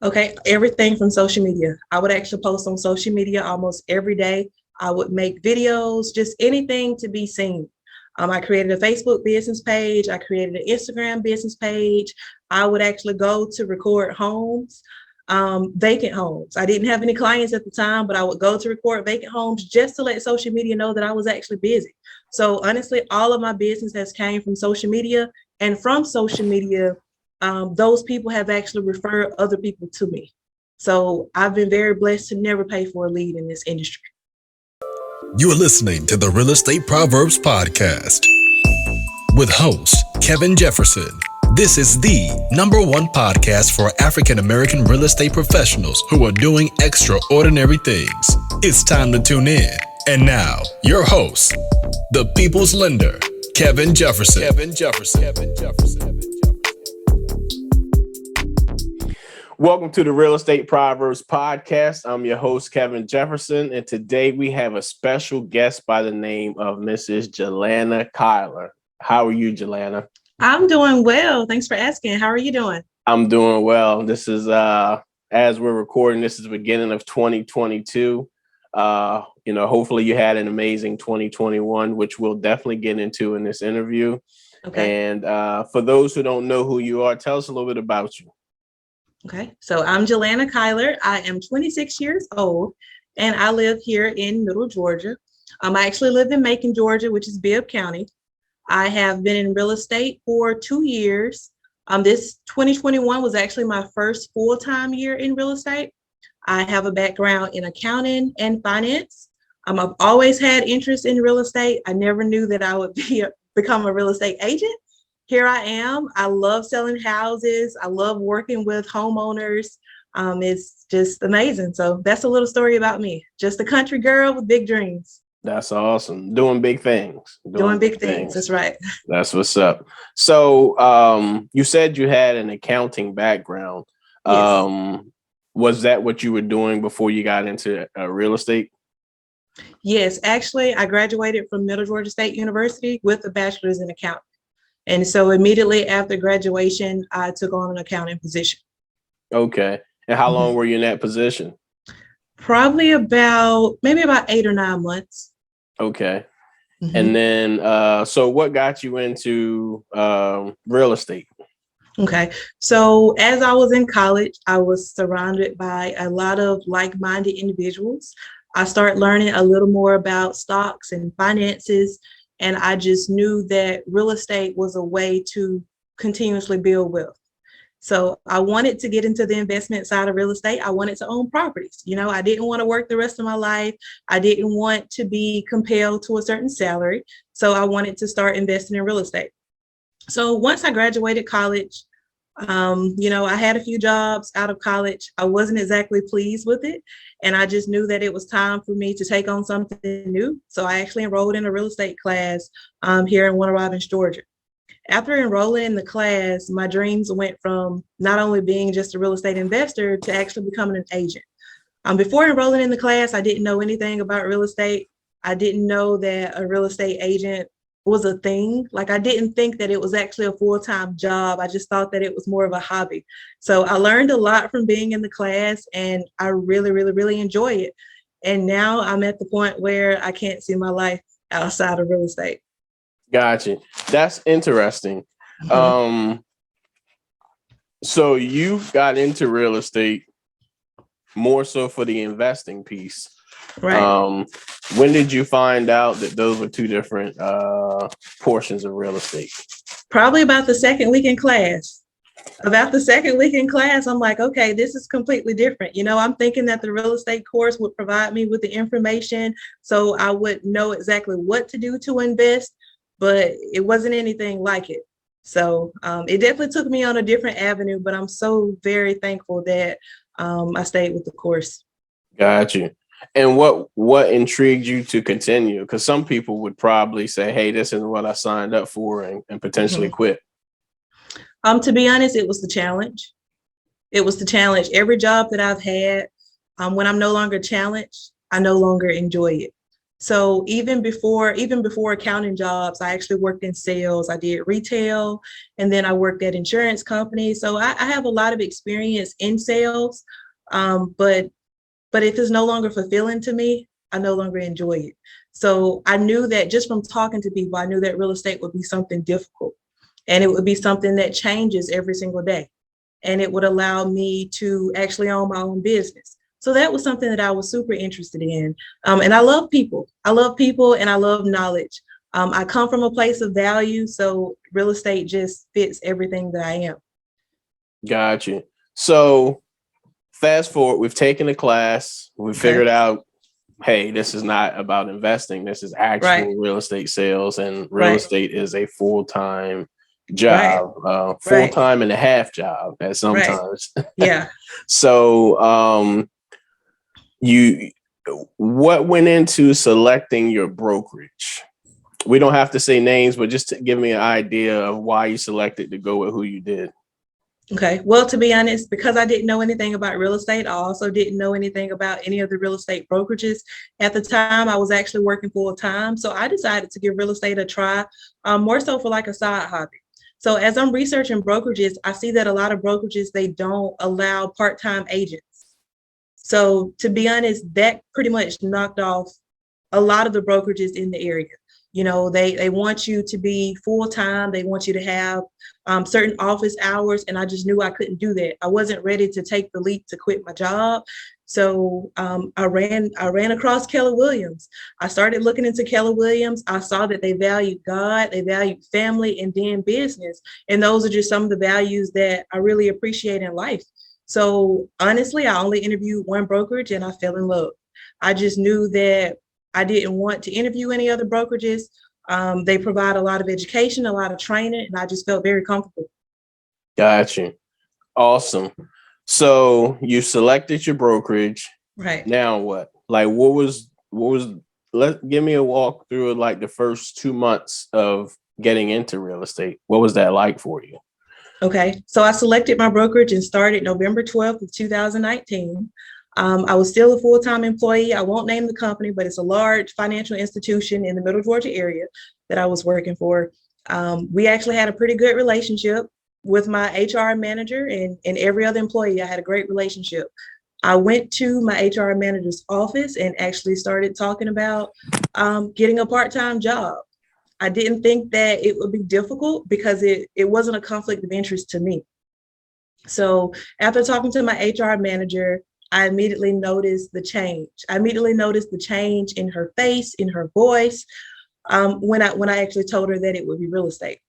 Okay, everything from social media. I would actually post on social media almost every day. I would make videos, just anything to be seen. I created a Facebook business page. I created an Instagram business page. I would actually go to record homes, vacant homes. I didn't have any clients at the time, but I would go to record vacant homes just to let social media know that I was actually busy. So honestly, all of my business has came from social media, and from social media, those people have actually referred other people to me. So I've been very blessed to never pay for a lead in this industry. You're listening to the Real Estate Proverbs Podcast with host Kevin Jefferson. This is the #1 podcast for African American real estate professionals who are doing extraordinary things. It's time to tune in. And now, your host, the People's Lender, Kevin Jefferson. Welcome to the Real Estate Proverbs Podcast. I'm your host, Kevin Jefferson, and today we have a special guest by the name of Mrs. Jalana Cuyler. How are you, Jalana? I'm doing well. Thanks for asking. How are you doing? I'm doing well. This is, as we're recording, this is the beginning of 2022. Hopefully you had an amazing 2021, which we'll definitely get into in this interview. Okay. And for those who don't know who you are, tell us a little bit about you. Okay. So I'm Jalana Cuyler. I am 26 years old, and I live here in Middle Georgia. I actually live in Macon, Georgia, which is Bibb County. I have been in real estate for 2 years. This 2021 was actually my first full-time year in real estate. I have a background in accounting and finance. I've always had interest in real estate. I never knew that I would become a real estate agent. Here I am. I love selling houses. I love working with homeowners. It's just amazing. So that's a little story about me. Just a country girl with big dreams. That's awesome. Doing big things. Doing big things. That's right. That's what's up. So you said you had an accounting background. Yes. Was that what you were doing before you got into real estate? Yes. Actually, I graduated from Middle Georgia State University with a bachelor's in accounting. And so immediately after graduation, I took on an accounting position. Okay. And how long were you in that position? Probably maybe about 8 or 9 months. Okay. And then, so what got you into real estate? Okay. So as I was in college, I was surrounded by a lot of like-minded individuals. I started learning a little more about stocks and finances. And I just knew that real estate was a way to continuously build wealth. So I wanted to get into the investment side of real estate. I wanted to own properties. I didn't want to work the rest of my life. I didn't want to be compelled to a certain salary. So I wanted to start investing in real estate. So once I graduated college, I had a few jobs out of college. I wasn't exactly pleased with it. And I just knew that it was time for me to take on something new. So I actually enrolled in a real estate class here in Warner Robins, Georgia. After enrolling in the class, my dreams went from not only being just a real estate investor to actually becoming an agent. Before enrolling in the class, I didn't know anything about real estate. I didn't know that a real estate agent was a thing. Like, I didn't think that it was actually a full-time job. I just thought that it was more of a hobby. So I learned a lot from being in the class, and I really, really, really enjoy it. And now I'm at the point where I can't see my life outside of real estate. Gotcha. That's interesting. So you got into real estate more so for the investing piece. Right. When did you find out that those were two different portions of real estate? Probably about the second week in class. I'm like, okay, this is completely different. I'm thinking that the real estate course would provide me with the information so I would know exactly what to do to invest, but it wasn't anything like it. So it definitely took me on a different avenue, but I'm so very thankful that I stayed with the course. Got you. And what intrigued you to continue? Because some people would probably say, hey, this isn't what I signed up for, and potentially quit. To be honest, it was the challenge. Every job that I've had, when I'm no longer challenged, I no longer enjoy it. So even before accounting jobs, I actually worked in sales. I did retail, and then I worked at insurance companies. So I have a lot of experience in sales. But if it's no longer fulfilling to me, I no longer enjoy it. So I knew that just from talking to people, I knew that real estate would be something difficult, and it would be something that changes every single day, and it would allow me to actually own my own business. So that was something that I was super interested in. And I love people. I love people and I love knowledge. I come from a place of value, so real estate just fits everything that I am. Gotcha. So fast forward, we've taken the class, we figured Okay. out, hey, this is not about investing. This is Right. actual real estate sales, and real Right. estate is a full-time Right. job, Right. full-time and a half job at Right. sometimes. Yeah. So, you, what went into selecting your brokerage? We don't have to say names, but just to give me an idea of why you selected to go with who you did. Okay. Well, to be honest, because I didn't know anything about real estate, I also didn't know anything about any of the real estate brokerages. At the time, I was actually working full time. So I decided to give real estate a try, more so for like a side hobby. So as I'm researching brokerages, I see that a lot of brokerages, they don't allow part-time agents. So to be honest, that pretty much knocked off a lot of the brokerages in the area. They want you to be full time. They want you to have certain office hours, and I just knew I couldn't do that. I wasn't ready to take the leap to quit my job. So I ran across Keller Williams. I started looking into Keller Williams. I saw that they valued God, they valued family, and then business. And those are just some of the values that I really appreciate in life. So honestly, I only interviewed one brokerage and I fell in love. I just knew that I didn't want to interview any other brokerages. They provide a lot of education, a lot of training, and I just felt very comfortable. Gotcha. Awesome. So you selected your brokerage. Right. Now what? Like what was give me a walk through of like the first 2 months of getting into real estate. What was that like for you? Okay. So I selected my brokerage and started November 12th of 2019. I was still a full-time employee. I won't name the company, but it's a large financial institution in the Middle Georgia area that I was working for. We actually had a pretty good relationship with my HR manager and every other employee. I had a great relationship. I went to my HR manager's office and actually started talking about getting a part-time job. I didn't think that it would be difficult because it wasn't a conflict of interest to me. So after talking to my HR manager, I immediately noticed the change. I immediately noticed the change in her face, in her voice, when I actually told her that it would be real estate.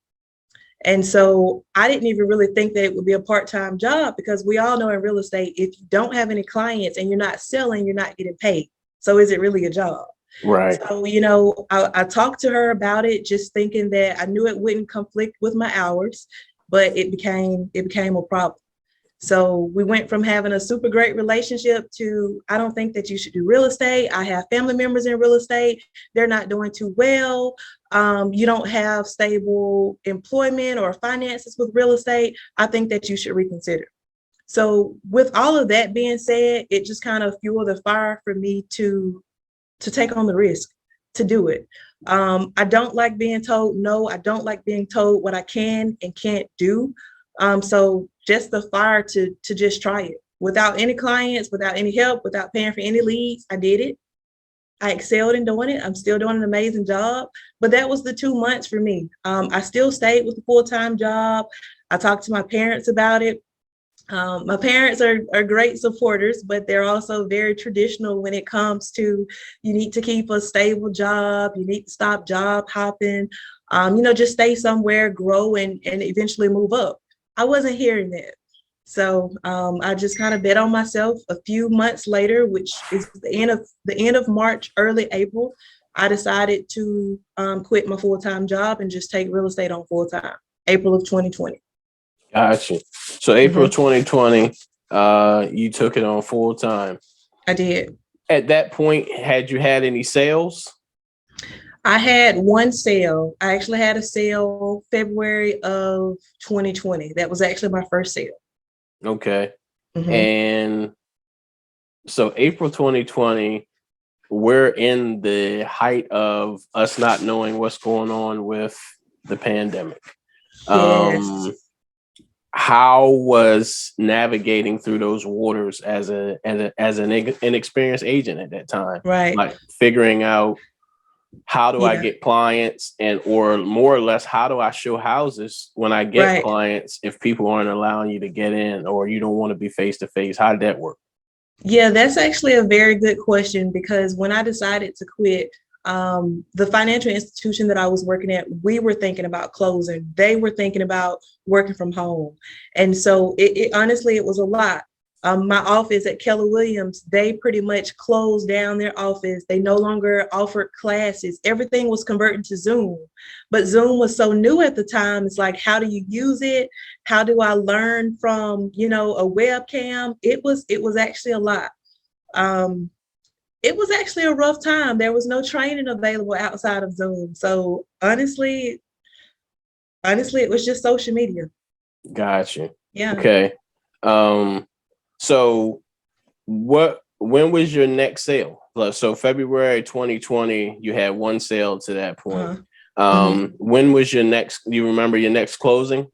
And so I didn't even really think that it would be a part-time job because we all know in real estate, if you don't have any clients and you're not selling, you're not getting paid. So is it really a job? Right. So, I talked to her about it, just thinking that I knew it wouldn't conflict with my hours, but it became a problem. So we went from having a super great relationship to, I don't think that you should do real estate. I have family members in real estate. They're not doing too well. You don't have stable employment or finances with real estate. I think that you should reconsider. So with all of that being said, it just kind of fueled the fire for me to take on the risk, to do it. I don't like being told no. I don't like being told what I can and can't do. So just the fire to just try it without any clients, without any help, without paying for any leads. I did it. I excelled in doing it. I'm still doing an amazing job. But that was the 2 months for me. I still stayed with the full-time job. I talked to my parents about it. My parents are great supporters, but they're also very traditional when it comes to you need to keep a stable job, you need to stop job hopping, just stay somewhere, grow, and eventually move up. I wasn't hearing that. So I just kind of bet on myself. A few months later, which is the end of March, early April, I decided to quit my full-time job and just take real estate on full-time, April of 2020. Gotcha. So April Mhm. 2020, you took it on full time. I did. At that point, had you had any sales? I had one sale. I actually had a sale February of 2020. That was actually my first sale. Okay. Mhm. And so April 2020, we're in the height of us not knowing what's going on with the pandemic. Yes. How was navigating through those waters as an inexperienced agent at that time? Right. Like figuring out, how do I Yeah. get clients, and or more or less, how do I show houses when I get Right. clients if people aren't allowing you to get in or you don't want to be face to face? How did that work? Yeah, that's actually a very good question because when I decided to quit, the financial institution that I was working at, we were thinking about closing. They were thinking about working from home. And so it honestly, it was a lot. My office at Keller Williams, they pretty much closed down their office. They no longer offered classes. Everything was converting to Zoom. But Zoom was so new at the time. It's like, how do you use it? How do I learn from, a webcam? It was actually a lot. Um, it was actually a rough time. There was no training available outside of Zoom. So honestly, it was just social media. Gotcha. Yeah. Okay. So when was your next sale? So February 2020, you had one sale to that point. When was your next, do you remember your next closing?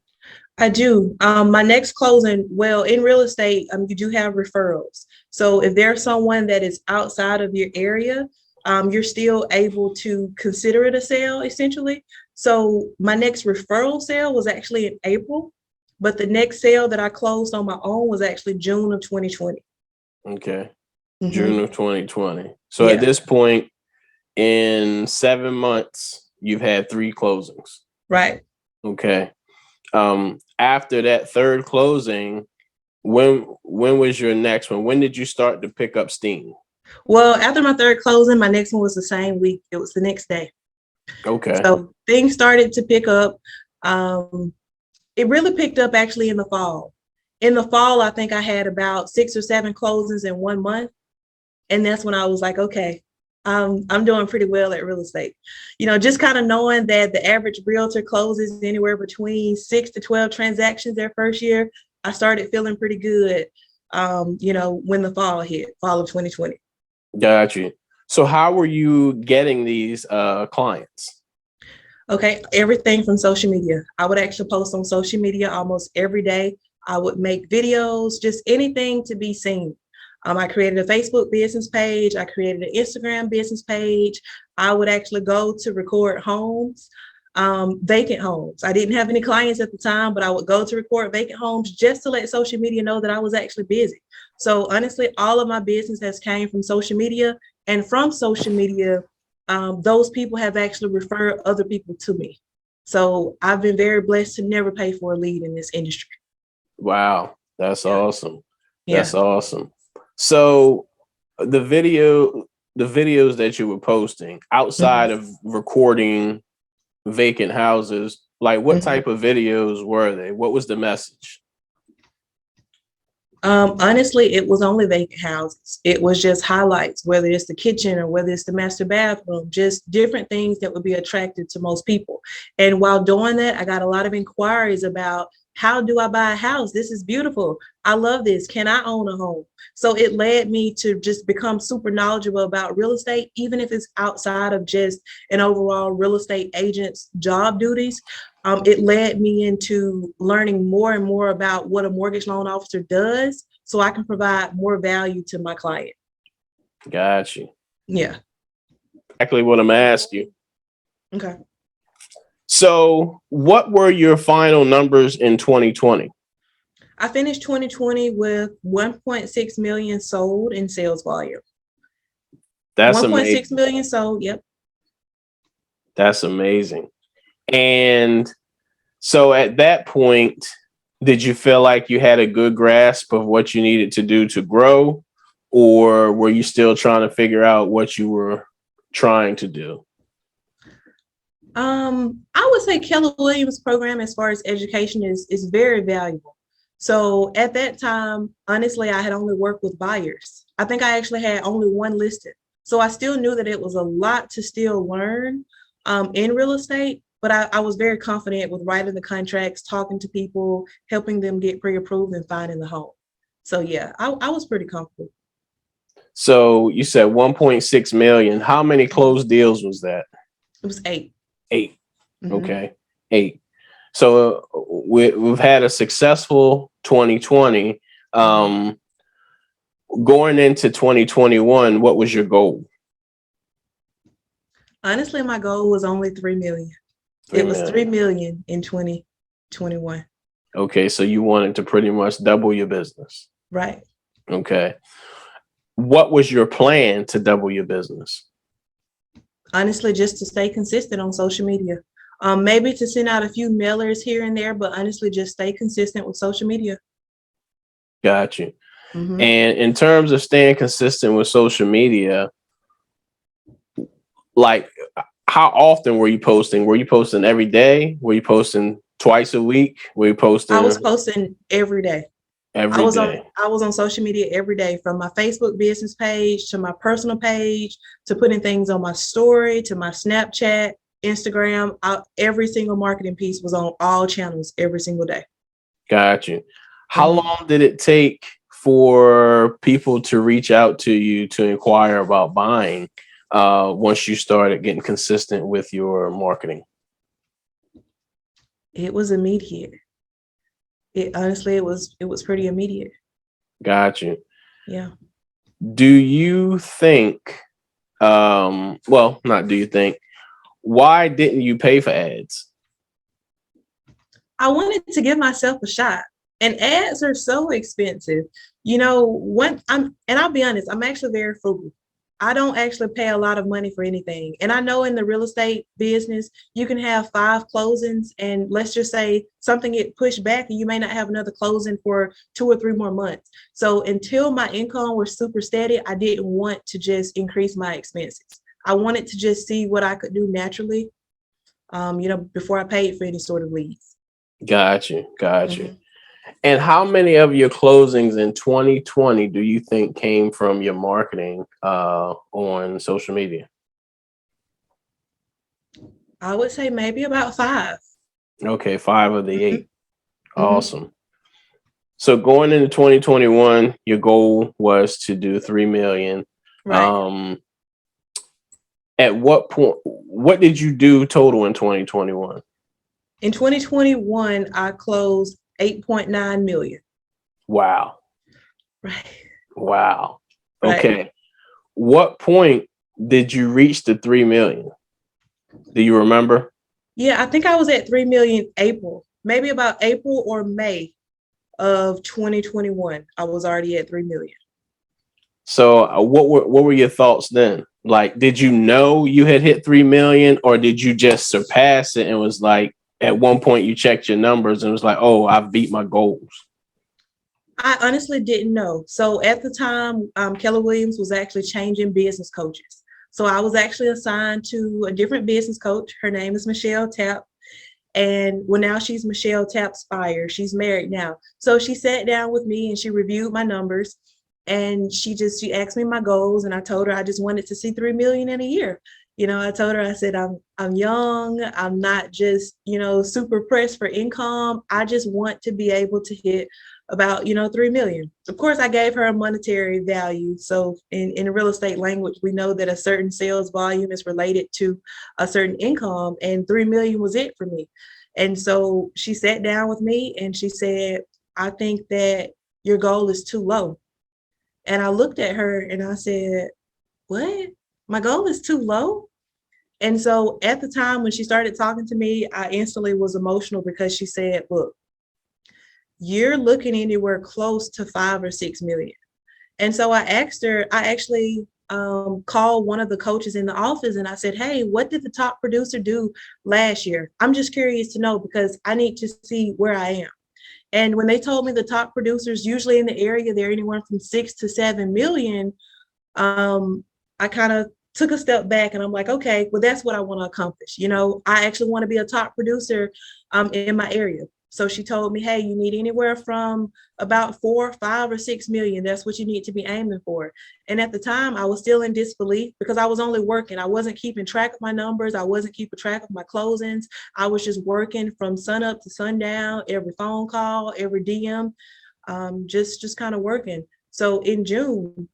I do. My next closing, well, in real estate, you do have referrals. So if there's someone that is outside of your area, you're still able to consider it a sale, essentially. So my next referral sale was actually in April, but the next sale that I closed on my own was actually June of 2020. Okay. June Mm-hmm. of 2020. So at Yeah, this point, in 7 months, you've had 3 closings. right. Okay. After that third closing, when was your next one? When did you start to pick up steam? Well, after my third closing, my next one was the same week. It was the next day. Okay. So things started to pick up. It really picked up actually in the fall. In the fall, I think I had about 6 or 7 closings in 1 month. And that's when I was like, okay, I'm doing pretty well at real estate. Just kind of knowing that the average realtor closes anywhere between 6 to 12 transactions their first year, I started feeling pretty good, when the fall hit, fall of 2020. Got you. So how were you getting these clients? Okay, everything from social media. I would actually post on social media almost every day. I would make videos, just anything to be seen. I created a Facebook business page. I created an Instagram business page. I would actually go to record homes, vacant homes. I didn't have any clients at the time, but I would go to record vacant homes just to let social media know that I was actually busy. So honestly, all of my business has came from social media, and from social media, those people have actually referred other people to me. So I've been very blessed to never pay for a lead in this industry. Wow, that's Yeah. awesome. Yeah. That's awesome. So the videos that you were posting outside Mhm. of recording vacant houses, like what Mhm. type of videos were they? What was the message? Honestly, it was only vacant houses. It was just highlights, whether it's the kitchen or whether it's the master bathroom, just different things that would be attractive to most people. And while doing that, I got a lot of inquiries about, how do I buy a house? This is beautiful. I love this. Can I own a home? So it led me to just become super knowledgeable about real estate, even if it's outside of just an overall real estate agent's job duties. It led me into learning more and more about what a mortgage loan officer does so I can provide more value to my client. Got you. Yeah. Exactly what I'm asking you. Okay. So what were your final numbers in 2020? I finished 2020 with 1.6 million sold in sales volume. That's 1.6 amazing. million sold. Yep. That's amazing. And so at that point, did you feel like you had a good grasp of what you needed to do to grow, or were you still trying to figure out what you were trying to do? I would say Keller Williams program as far as education is very valuable. So at that time, honestly, I had only worked with buyers. I think I actually had only one listed. So I still knew that it was a lot to still learn in real estate, but I was very confident with writing the contracts, talking to people, helping them get pre-approved and finding the home. So yeah, I was pretty comfortable. So you said 1.6 million. How many closed deals was that? It was 8. 8. Mm-hmm. Okay. 8. So we've had a successful 2020. Going into 2021, what was your goal? Honestly, my goal was only 3 million. 3 it was million. 3 million in 2021. Okay, so you wanted to pretty much double your business. Right. Okay. What was your plan to double your business? Honestly, just to stay consistent on social media. Maybe to send out a few mailers here and there, but honestly, just stay consistent with social media. Got you. Mm-hmm. And in terms of staying consistent with social media, like how often were you posting? Were you posting every day? Were you posting twice a week? Were you posting I was posting every day. every day? I was on social media every day, from my Facebook business page to my personal page to putting things on my story to my Snapchat, Instagram. Every single marketing piece was on all channels every single day. Got you. How long did it take for people to reach out to you to inquire about buying once you started getting consistent with your marketing? It was immediate. It was pretty immediate. Got you. Yeah. Do you think, well, not do you think, why didn't you pay for ads? I wanted to give myself a shot. And ads are so expensive. I'll be honest, I'm actually very frugal. I don't actually pay a lot of money for anything. And I know in the real estate business, you can have 5 closings, and let's just say something get pushed back and you may not have another closing for 2 or 3 more months. So until my income was super steady, I didn't want to just increase my expenses. I wanted to just see what I could do naturally, before I paid for any sort of leads. Got you. And how many of your closings in 2020 do you think came from your marketing on social media? I would say maybe about 5. Okay, 5 of the 8. Mm-hmm. Awesome. So going into 2021, your goal was to do 3 million. Right. At what point, what did you do total in 2021? In 2021, I closed 8.9 million. Wow. Right. Wow. Right. Okay. What point did you reach the 3 million? Do you remember? Yeah, I think I was at 3 million April, maybe about April or May of 2021. I was already at 3 million. So what were your thoughts then? Like, did you know you had hit 3 million, or did you just surpass it and was like, at one point you checked your numbers and was like, oh, I've beat my goals? I honestly didn't know. So at the time, Keller Williams was actually changing business coaches. So I was actually assigned to a different business coach. Her name is Michelle Tapp. And well, now she's Michelle Tapp Spire. She's married now. So she sat down with me and she reviewed my numbers. And she asked me my goals, and I told her I just wanted to see 3 million in a year. I told her, I said, I'm young. I'm not just, super pressed for income. I just want to be able to hit about, 3 million. Of course, I gave her a monetary value. So in the real estate language, we know that a certain sales volume is related to a certain income, and 3 million was it for me. And so she sat down with me and she said, I think that your goal is too low. And I looked at her and I said, what? My goal is too low? And so at the time when she started talking to me, I instantly was emotional because she said, look, you're looking anywhere close to 5 or 6 million. And so I asked her, I actually called one of the coaches in the office and I said, hey, what did the top producer do last year? I'm just curious to know because I need to see where I am. And when they told me the top producers, usually in the area, they're anywhere from 6 to 7 million. I kind of took a step back and I'm like, okay, well, that's what I want to accomplish. I actually want to be a top producer in my area. So she told me, hey, you need anywhere from about 4, 5, or 6 million. That's what you need to be aiming for. And at the time, I was still in disbelief because I was only working. I wasn't keeping track of my numbers. I wasn't keeping track of my closings. I was just working from sun up to sundown, every phone call, every DM, just kind of working. So in June,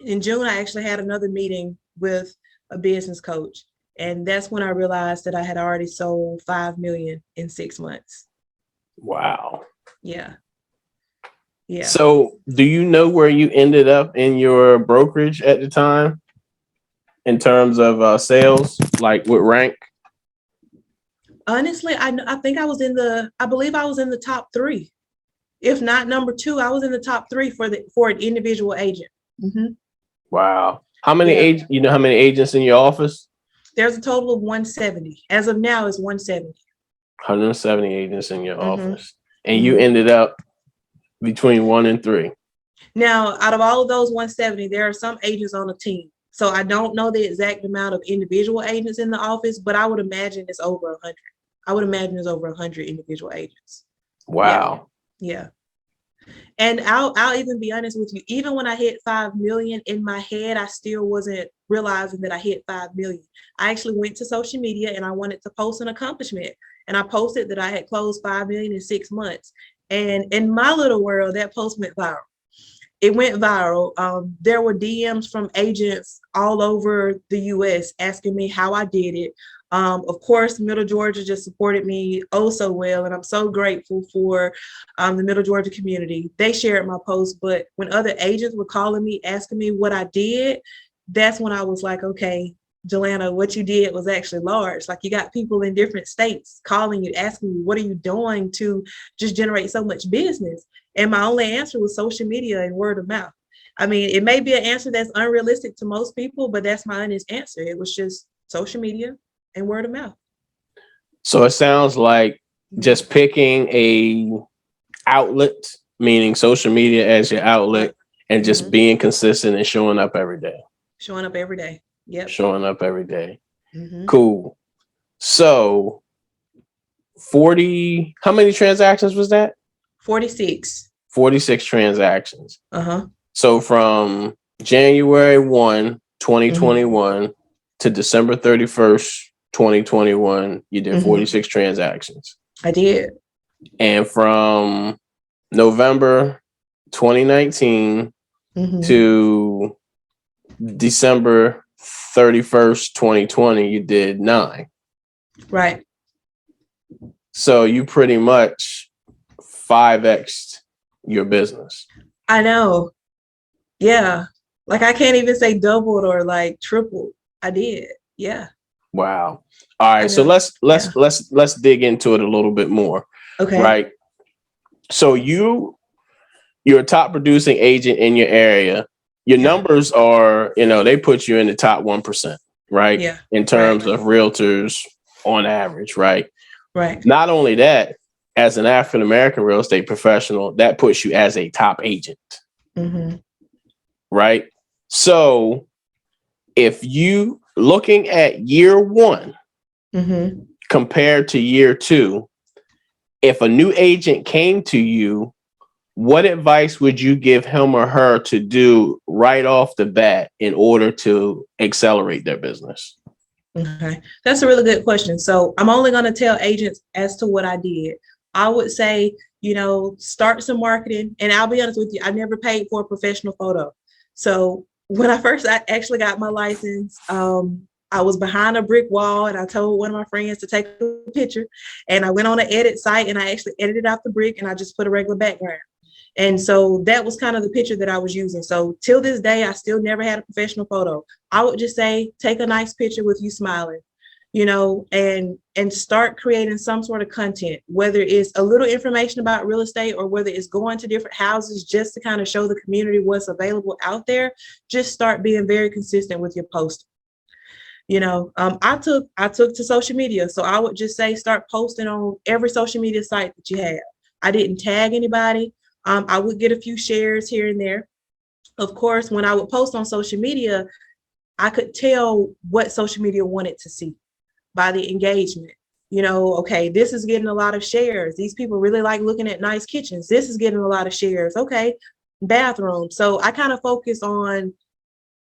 In June, I actually had another meeting with a business coach. And that's when I realized that I had already sold 5 million in 6 months. Wow. Yeah. Yeah. So, do you know where you ended up in your brokerage at the time in terms of sales, like what rank? Honestly, I think I believe I was in the top three. If not number two, I was in the top three for an individual agent. Mm-hmm. Wow. How many Yeah. agents? You know how many agents in your office? There's a total of 170. As of now, it's 170. 170 agents in your Mm-hmm. office, and you Mm-hmm. ended up between 1 and 3. Now, out of all of those 170, there are some agents on the team. So I don't know the exact amount of individual agents in the office, but I would imagine it's over 100. I would imagine there's over 100 individual agents. Yeah. Wow. Yeah. And I'll even be honest with you, even when I hit 5 million in my head, I still wasn't realizing that I hit 5 million. I actually went to social media and I wanted to post an accomplishment. And I posted that I had closed 5 million in 6 months. And in my little world, that post went viral. It went viral. There were DMs from agents all over the US asking me how I did it. Of course, Middle Georgia just supported me oh so well, and I'm so grateful for the Middle Georgia community. They shared my post, but when other agents were calling me, asking me what I did, that's when I was like, okay, Jalana, what you did was actually large. Like, you got people in different states calling you, asking you, what are you doing to just generate so much business? And my only answer was social media and word of mouth. I mean, it may be an answer that's unrealistic to most people, but that's my honest answer. It was just social media and word of mouth. So it sounds like just picking a outlet, meaning social media as your outlet, and just being consistent and showing up every day. Showing up every day. Yep. Showing up every day. Cool. So 40, how many transactions was that? 46. 46 transactions. Uh-huh. So from January 1, 2021 to December 31st, 2021, you did 46 transactions. I did. And from November 2019 to December 31st, 2020, you did 9. Right. So you pretty much 5x'd your business. I know. Yeah. Like, I can't even say doubled or like tripled. I did. Yeah. Wow. All right. So let's dig into it a little bit more. Okay. Right. So you're a top producing agent in your area. Your numbers are, they put you in the top 1%, right? Yeah. In terms of realtors on average, right? Right. Not only that, as an African American real estate professional, that puts you as a top agent. Right. So if you looking at year 1 compared to year 2, if a new agent came to you, what advice would you give him or her to do right off the bat in order to accelerate their business? Okay, that's a really good question. So I'm only going to tell agents as to what I did. I would say, start some marketing. And I'll be honest with you, I never paid for a professional photo. So when I actually got my license, I was behind a brick wall and I told one of my friends to take a picture, and I went on an edit site and I actually edited out the brick and I just put a regular background. And so that was kind of the picture that I was using. So till this day, I still never had a professional photo. I would just say, take a nice picture with you smiling, and start creating some sort of content, whether it's a little information about real estate or whether it's going to different houses just to kind of show the community what's available out there. Just start being very consistent with your posting. I took to social media. So I would just say, start posting on every social media site that you have. I didn't tag anybody. I would get a few shares here and there. Of course, when I would post on social media, I could tell what social media wanted to see by the engagement. Okay, this is getting a lot of shares. These people really like looking at nice kitchens. This is getting a lot of shares. Okay, bathroom. So I kind of focus on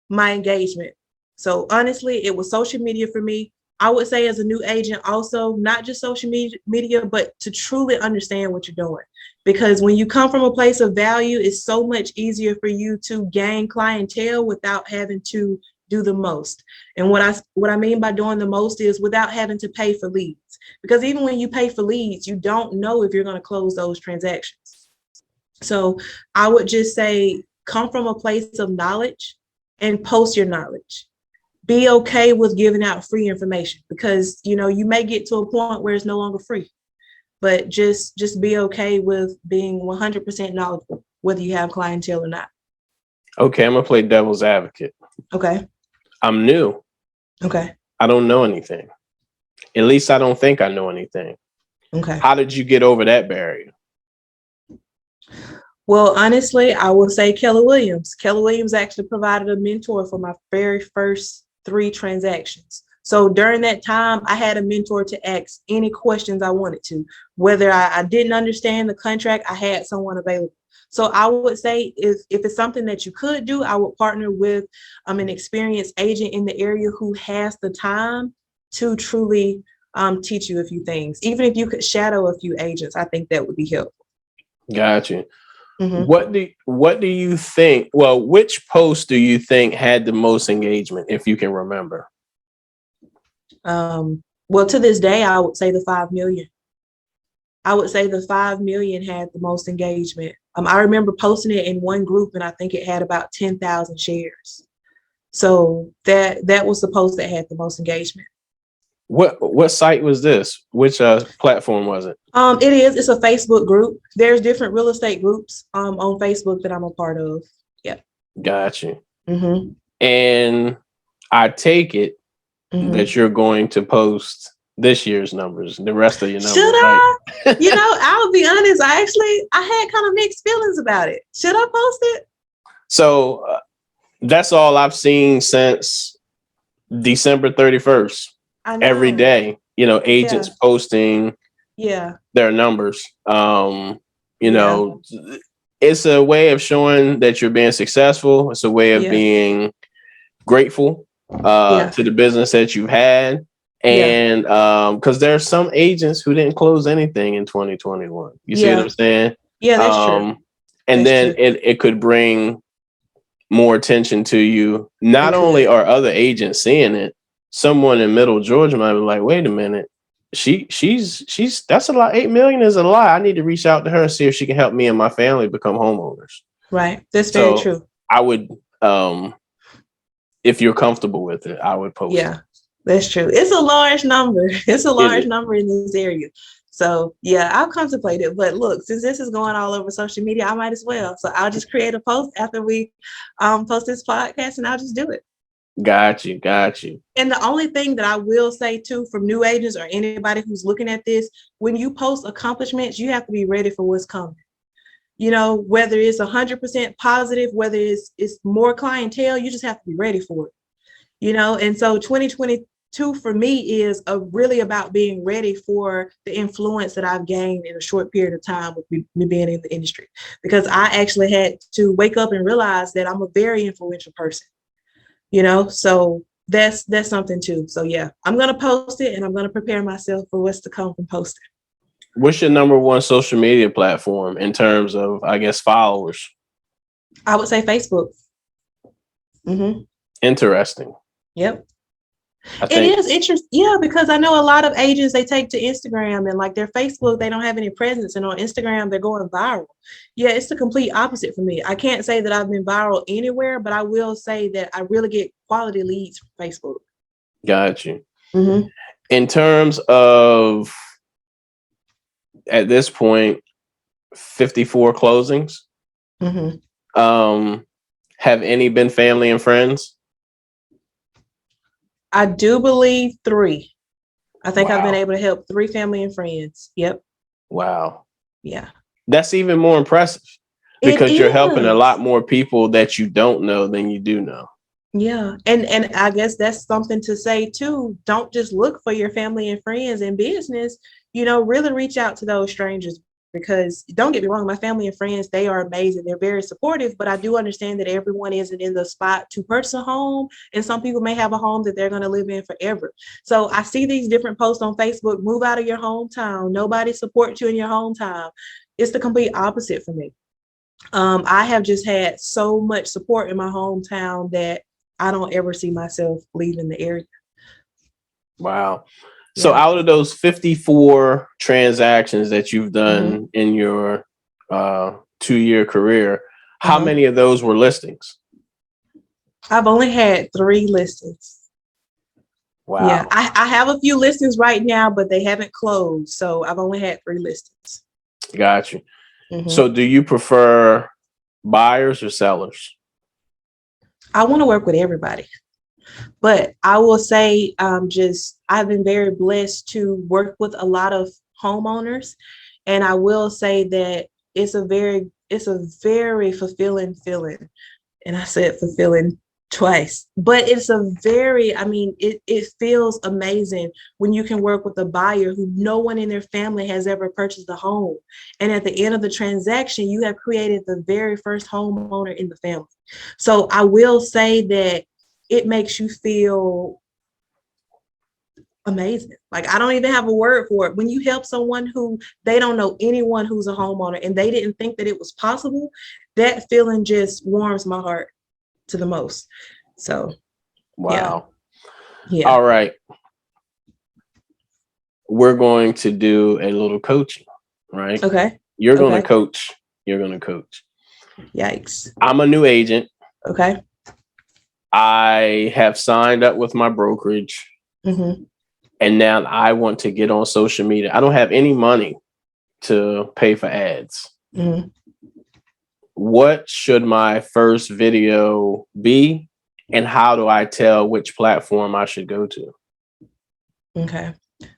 my engagement. So honestly, it was social media for me. I would say as a new agent also, not just social media, but to truly understand what you're doing. Because when you come from a place of value, it's so much easier for you to gain clientele without having to do the most. And what I mean by doing the most is without having to pay for leads. Because even when you pay for leads, you don't know if you're going to close those transactions. So I would just say come from a place of knowledge and post your knowledge. Be okay with giving out free information because you may get to a point where it's no longer free, but just be okay with being 100% knowledgeable, whether you have clientele or not. Okay, I'm gonna play devil's advocate. Okay. I'm new. Okay. I don't know anything. At least I don't think I know anything. Okay. How did you get over that barrier? Well, honestly, I will say Keller Williams. Keller Williams actually provided a mentor for my very first 3 transactions. So during that time, I had a mentor to ask any questions I wanted to. Whether I didn't understand the contract, I had someone available. So I would say if it's something that you could do, I would partner with an experienced agent in the area who has the time to truly teach you a few things. Even if you could shadow a few agents, I think that would be helpful. Gotcha. Mm-hmm. What do you think? Well, which post do you think had the most engagement, if you can remember? Well, to this day, I would say the 5 million. I would say the 5 million had the most engagement. I remember posting it in one group, and I think it had about 10,000 shares. So that was the post that had the most engagement. What site was this? Which platform was it? It's a Facebook group. There's different real estate groups on Facebook that I'm a part of. Yeah. Gotcha. Mm-hmm. And I take it Mm-hmm. that you're going to post this year's numbers, the rest of your numbers. Should I? Right? I'll be honest. I had kind of mixed feelings about it. Should I post it? So that's all I've seen since December 31st. Every day, agents posting their numbers. It's a way of showing that you're being successful. It's a way of being grateful to the business that you've had. And because there are some agents who didn't close anything in 2021. You see what I'm saying? Yeah, that's true. And then it could bring more attention to you. Not only are other agents seeing it, someone in Middle Georgia might be like, wait a minute, she's that's a lot. 8 million is a lot. I need to reach out to her and see if she can help me and my family become homeowners. Right. That's very true. I would, if you're comfortable with it, I would post it. That's true. It's a large number. It's a large number in this area. So I'll contemplate it. But look, since this is going all over social media, I might as well. So I'll just create a post after we post this podcast, and I'll just do it. Got you. And the only thing that I will say too, from new agents or anybody who's looking at this, when you post accomplishments, you have to be ready for what's coming. Whether it's 100% positive, whether it's more clientele, you just have to be ready for it. And so 2022 for me is really about being ready for the influence that I've gained in a short period of time with me being in the industry, because I actually had to wake up and realize that I'm a very influential person. So that's something too. So I'm going to post it, and I'm going to prepare myself for what's to come from posting. What's your number one social media platform in terms of, I guess, followers? I would say Facebook. Mm-hmm. Interesting. Yep. It is interesting. Yeah, because I know a lot of agents, they take to Instagram, and like their Facebook, they don't have any presence. And on Instagram, they're going viral. Yeah, it's the complete opposite for me. I can't say that I've been viral anywhere, but I will say that I really get quality leads from Facebook. Got you. Mm-hmm. In terms of, at this point, 54 closings, have any been family and friends? I do believe 3. I think I've been able to help 3 family and friends. Yep. Wow. Yeah. That's even more impressive because you're helping a lot more people that you don't know than you do know. Yeah. And I guess that's something to say too. Don't just look for your family and friends in business, really reach out to those strangers, because don't get me wrong, my family and friends, they are amazing. They're very supportive, but I do understand that everyone isn't in the spot to purchase a home. And some people may have a home that they're going to live in forever. So I see these different posts on Facebook, move out of your hometown. Nobody supports you in your hometown. It's the complete opposite for me. I have just had so much support in my hometown that I don't ever see myself leaving the area. Wow. So out of those 54 transactions that you've done in your 2-year career, how many of those were listings? I've only had 3 listings. Wow. Yeah, I have a few listings right now, but they haven't closed. So I've only had 3 listings. Got you. So do you prefer buyers or sellers? I want to work with everybody. But I will say, I've been very blessed to work with a lot of homeowners. And I will say that it's a very fulfilling feeling. And I said fulfilling twice, but it feels amazing when you can work with a buyer who no one in their family has ever purchased a home. And at the end of the transaction, you have created the very first homeowner in the family. So I will say that it makes you feel amazing. Like, I don't even have a word for it. When you help someone who they don't know anyone who's a homeowner and they didn't think that it was possible, that feeling just warms my heart to the most. So, wow. Yeah. All right. We're going to do a little coaching, right? Okay. You're going to coach. You're going to coach. Yikes. I'm a new agent. Okay. I have signed up with my brokerage. And now I want to get on social media. I don't have any money to pay for ads. What should my first video be? And how do I tell which platform I should go to? Okay.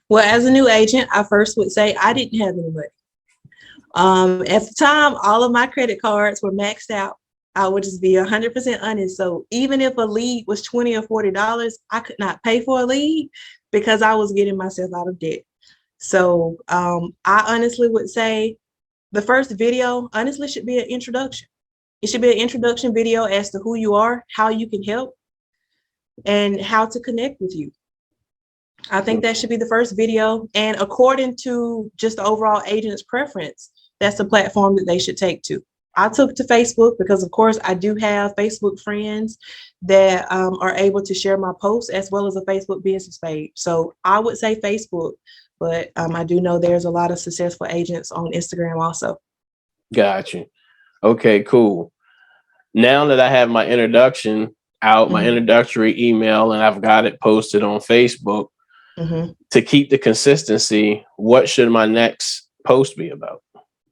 Well, as a new agent, I first would say I didn't have any money. At the time, all of my credit cards were maxed out. I would just be 100% honest. So even if a lead was $20 or $40, I could not pay for a lead because I was getting myself out of debt. So I honestly would say the first video honestly should be an introduction. It should be an introduction video as to who you are, how you can help, and how to connect with you. I think that should be the first video. And according to just the overall agent's preference, that's the platform that they should take to. I took to Facebook because, of course, I do have Facebook friends that are able to share my posts as well as a Facebook business page. So I would say Facebook, but I do know there's a lot of successful agents on Instagram also. Got you. Okay, cool. Now that I have my introduction out, my introductory email, and I've got it posted on Facebook, to keep the consistency, what should my next post be about?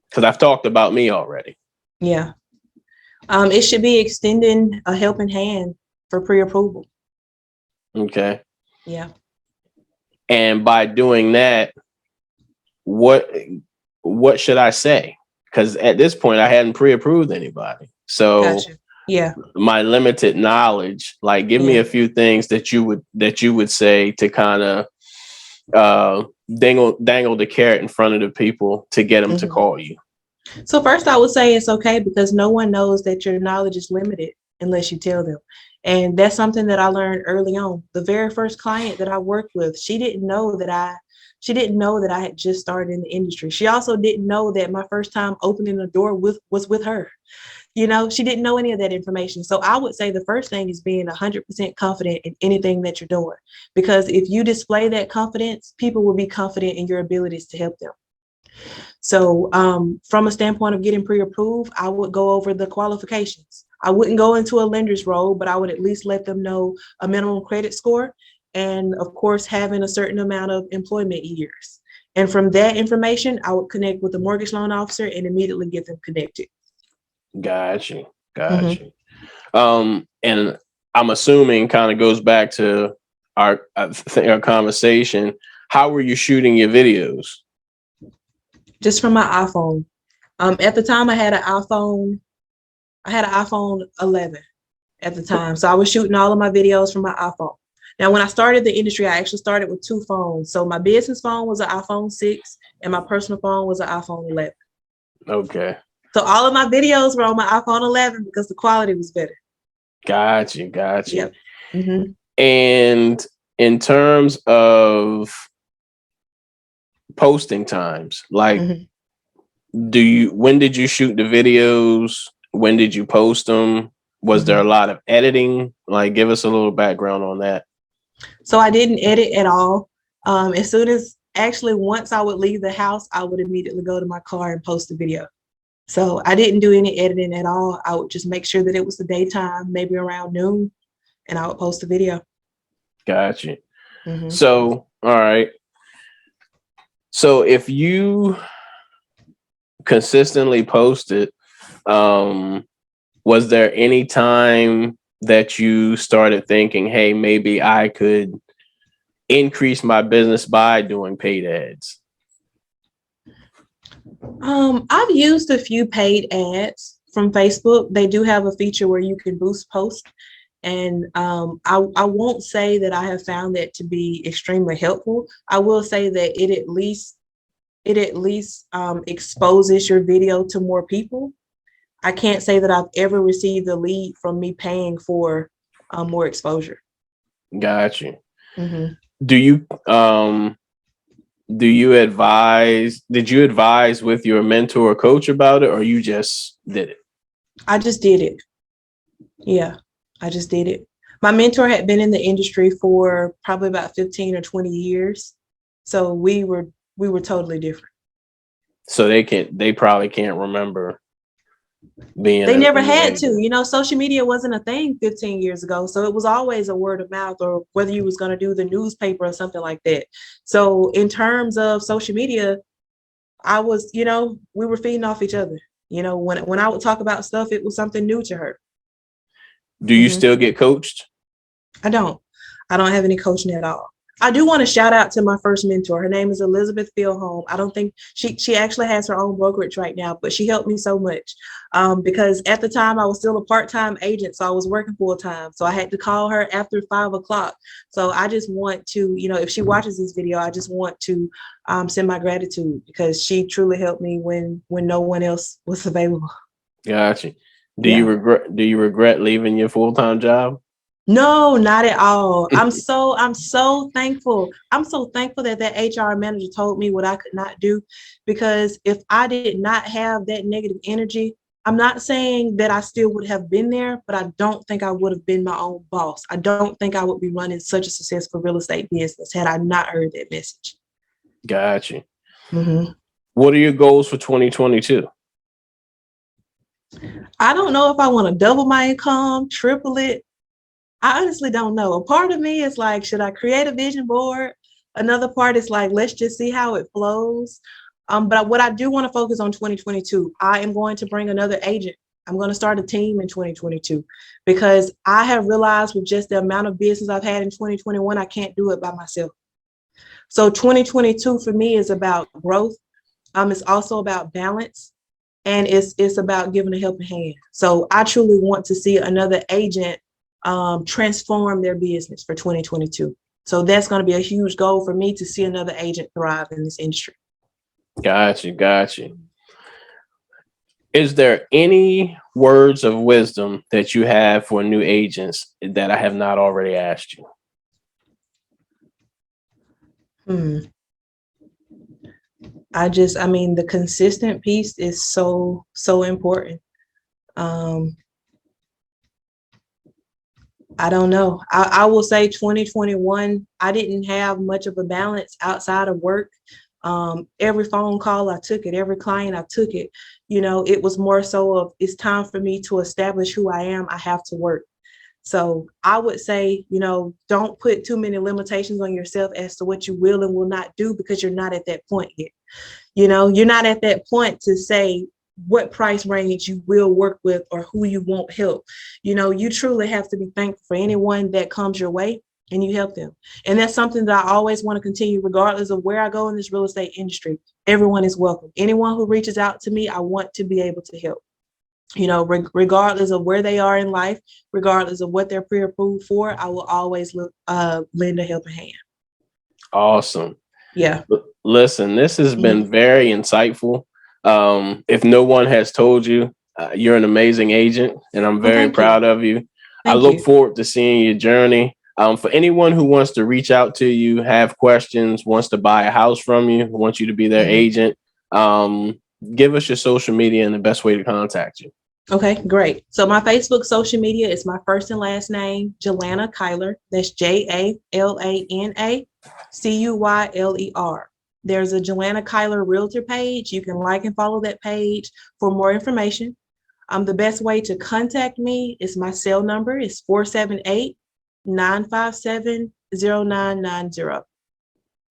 Because I've talked about me already. Yeah. It should be extending a helping hand for pre-approval. Okay. Yeah. And by doing that, what should I say? Because at this point, I hadn't pre-approved anybody. So Gotcha. Yeah. My limited knowledge, like, give me a few things that you would say to kind of dangle the carrot in front of the people to get them to call you. So first, I would say it's okay because no one knows that your knowledge is limited unless you tell them. And that's something that I learned early on. The very first client that I worked with, she didn't know that I had just started in the industry. She also didn't know that my first time opening the door was with her. You know, she didn't know any of that information. So I would say the first thing is being 100% confident in anything that you're doing, because if you display that confidence, people will be confident in your abilities to help them. So from a standpoint of getting pre-approved, I would go over the qualifications. I wouldn't go into a lender's role, but I would at least let them know a minimum credit score and, of course, having a certain amount of employment years. And from that information, I would connect with the mortgage loan officer and immediately get them connected. Got you. And I'm assuming kind of goes back to our conversation. How were you shooting your videos? Just from my iPhone. At the time, I had an iPhone 11 at the time. So I was shooting all of my videos from my iPhone. Now, when I started the industry, I actually started with 2 phones. So my business phone was an iPhone 6 and my personal phone was an iPhone 11. Okay. So all of my videos were on my iPhone 11 because the quality was better. Got you. Yep. Mm-hmm. And in terms of posting times, like, Mm-hmm. when did you shoot the videos? When did you post them? Was there Mm-hmm. a lot of editing? Like, give us a little background on that. So I didn't edit at all. As soon as actually once I would leave the house, I would immediately go to my car and post a video. So I didn't do any editing at all. I would just make sure that it was the daytime, maybe around noon, and I would post a video. Got you. Mm-hmm. So, all right. So if you consistently posted, was there any time that you started thinking, hey, maybe I could increase my business by doing paid ads? I've used a few paid ads from Facebook. They do have a feature where you can boost posts. And I won't say that I have found that to be extremely helpful. I will say that it at least exposes your video to more people. I can't say that I've ever received a lead from me paying for more exposure. Got you. Mm-hmm. Do you did you advise with your mentor or coach about it, or you just did it? I just did it. Yeah, I just did it. My mentor had been in the industry for probably about 15 or 20 years. So we were totally different. So they probably can't remember being They never in the had industry. to. Social media wasn't a thing 15 years ago. So it was always a word of mouth, or whether you was going to do the newspaper or something like that. So in terms of social media, I was, we were feeding off each other. When I would talk about stuff, it was something new to her. Do you still get coached? I don't. I don't have any coaching at all. I do want to shout out to my first mentor. Her name is Elizabeth Philholm. I don't think she actually has her own brokerage right now, but she helped me so much because at the time I was still a part-time agent, so I was working full-time. So I had to call her after 5 o'clock. So I just want to, if she watches this video, I just want to send my gratitude because she truly helped me when no one else was available. Gotcha. Do Yeah. you regret leaving your full-time job? No, not at all. I'm so thankful. I'm so thankful that HR manager told me what I could not do, because if I did not have that negative energy, I'm not saying that I still would have been there, but I don't think I would have been my own boss. I don't think I would be running such a successful real estate business had I not heard that message. Gotcha. Mm-hmm. What are your goals for 2022? I don't know if I want to double my income, triple it. I honestly don't know. A part of me is like, should I create a vision board? Another part is like, let's just see how it flows. But what I do want to focus on 2022, I am going to bring another agent. I'm going to start a team in 2022 because I have realized with just the amount of business I've had in 2021, I can't do it by myself. So 2022 for me is about growth. It's also about balance, and it's about giving a helping hand. So I truly want to see another agent transform their business for 2022. So that's going to be a huge goal for me, to see another agent thrive in this industry. Gotcha. Is there any words of wisdom that you have for new agents that I have not already asked you? The consistent piece is so important. I don't know. I will say 2021, I didn't have much of a balance outside of work. Every phone call, I took it. Every client, I took it. It was more so of, it's time for me to establish who I am. I have to work. So I would say, don't put too many limitations on yourself as to what you will and will not do, because you're not at that point yet. You're not at that point to say what price range you will work with or who you won't help. You truly have to be thankful for anyone that comes your way and you help them. And that's something that I always want to continue, regardless of where I go in this real estate industry. Everyone is welcome. Anyone who reaches out to me, I want to be able to help. Regardless of where they are in life, regardless of what they're pre-approved for, I will always lend a helping hand. Awesome. Yeah. Listen, this has been very insightful. If no one has told you, you're an amazing agent, and I'm very proud of you. I look forward to seeing your journey. For anyone who wants to reach out to you, have questions, wants to buy a house from you, wants you to be their agent, give us your social media and the best way to contact you. Okay, great. So my Facebook social media is my first and last name, Jalana Cuyler. That's JALANA CUYLER. There's a Jalana Cuyler Realtor page. You can like and follow that page for more information. The best way to contact me is my cell number is 478-957-0990.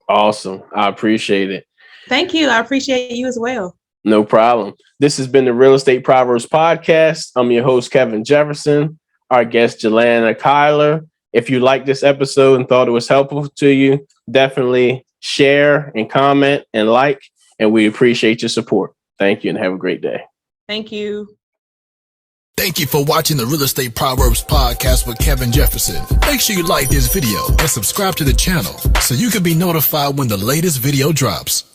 Awesome. I appreciate it. Thank you. I appreciate you as well. No problem. This has been the Real Estate Proverbs Podcast. I'm your host, Kevin Jefferson. Our guest, Jalana Cuyler. If you liked this episode and thought it was helpful to you, definitely share and comment and like, and we appreciate your support. Thank you and have a great day. Thank you. Thank you for watching the Real Estate Proverbs Podcast with Kevin Jefferson. Make sure you like this video and subscribe to the channel so you can be notified when the latest video drops.